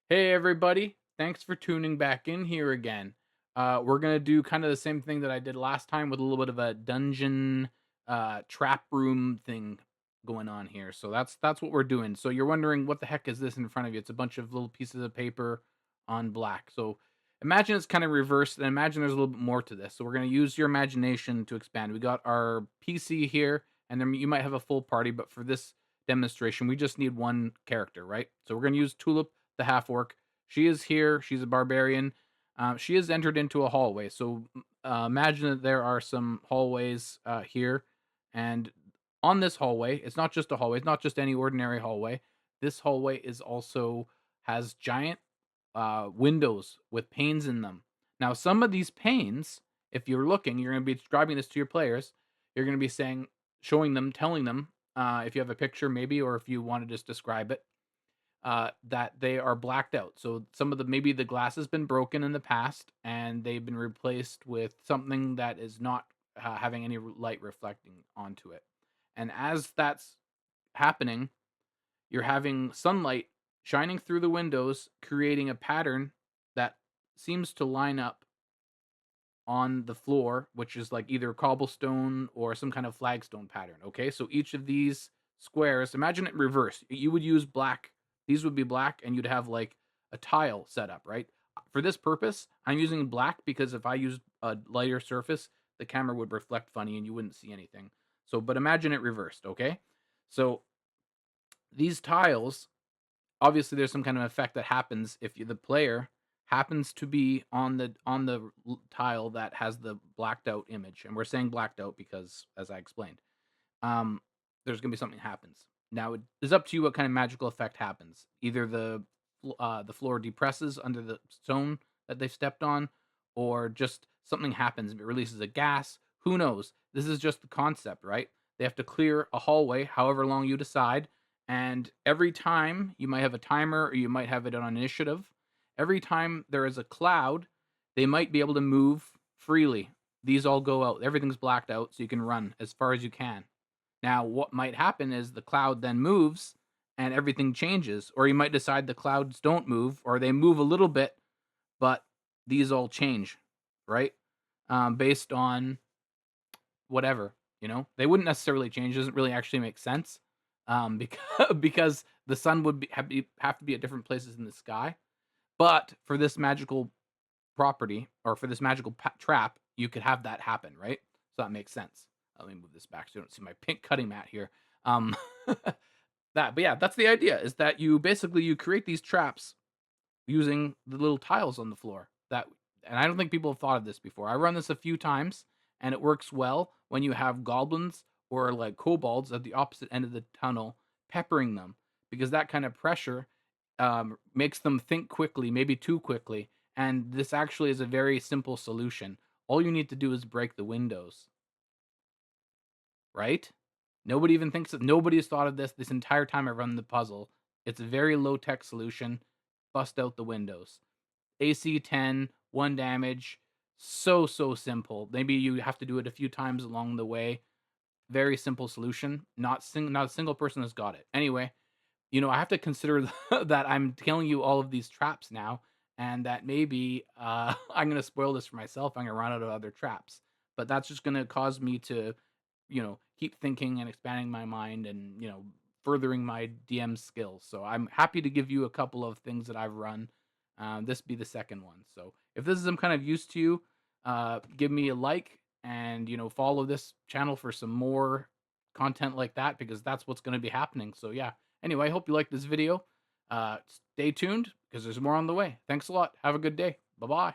Hey everybody, thanks for tuning back in here again. We're gonna do kind of the same thing that I did last time with a little bit of a dungeon trap room thing going on here. So that's what we're doing. So you're wondering what the heck is this in front of you? It's a bunch of little pieces of paper on black. So imagine it's kind of reversed and imagine there's a little bit more to this. So we're gonna use your imagination to expand. We got our PC here, and then you might have a full party, but for this demonstration, we just need one character, right? So we're gonna use Tulip the half orc. She is here. She's a barbarian. She has entered into a hallway. So imagine that there are some hallways here, and on this hallway, it's not just a hallway. It's not just any ordinary hallway. This hallway is also has giant windows with panes in them. Now, some of these panes, if you're looking, you're going to be describing this to your players. You're going to be saying, showing them, telling them, if you have a picture, maybe, or if you want to just describe it, that they are blacked out. So some of the maybe the glass has been broken in the past, and they've been replaced with something that is not having any light reflecting onto it. And as that's happening, you're having sunlight shining through the windows, creating a pattern that seems to line up on the floor, which is like either cobblestone or some kind of flagstone pattern. Okay, so each of these squares, imagine it reversed. You would use black, these would be black, and you'd have like a tile set up, right? For this purpose, I'm using black because if I used a lighter surface, the camera would reflect funny and you wouldn't see anything. So, but imagine it reversed, okay? So these tiles, obviously there's some kind of effect that happens if the player happens to be on the tile that has the blacked out image, and we're saying blacked out because, as I explained, um, there's gonna be something happens. Now it is up to you what kind of magical effect happens. Either the floor depresses under the stone that they've stepped on, or just something happens. It releases a gas. Who knows? This is just the concept, right? They have to clear a hallway, however long you decide, and every time you might have a timer or you might have it on initiative. Every time there is a cloud, they might be able to move freely. These all go out. Everything's blacked out, so you can run as far as you can. Now, what might happen is the cloud then moves and everything changes, or you might decide the clouds don't move or they move a little bit, but these all change, right? Based on whatever, they wouldn't necessarily change. It doesn't really actually make sense, because the sun would have to be at different places in the sky. But for this magical property or for this magical trap, you could have that happen, right? So that makes sense. Let me move this back so you don't see my pink cutting mat here. Um, but yeah, that's the idea. Is that you create these traps using the little tiles on the floor. And I don't think people have thought of this before. I run this a few times, and it works well when you have goblins or like kobolds at the opposite end of the tunnel peppering them, because that kind of pressure makes them think quickly, maybe too quickly. And this actually is a very simple solution. All you need to do is break the windows, right? Nobody even thinks of nobody has thought of this entire time I run the puzzle. It's a very low tech solution. Bust out the windows. AC 10, 1 damage. So, so simple. Maybe you have to do it a few times along the way. Very simple solution. Not a single person has got it. Anyway, I have to consider that I'm telling you all of these traps now, and that maybe I'm gonna spoil this for myself. I'm gonna run out of other traps, but that's just gonna cause me to, keep thinking and expanding my mind and furthering my DM skills. So I'm happy to give you a couple of things that I've run. This be the second one. So if this is some kind of use to you, give me a like and follow this channel for some more content like that because that's what's going to be happening. So yeah. Anyway, I hope you liked this video. Stay tuned because there's more on the way. Thanks a lot. Have a good day. Bye bye.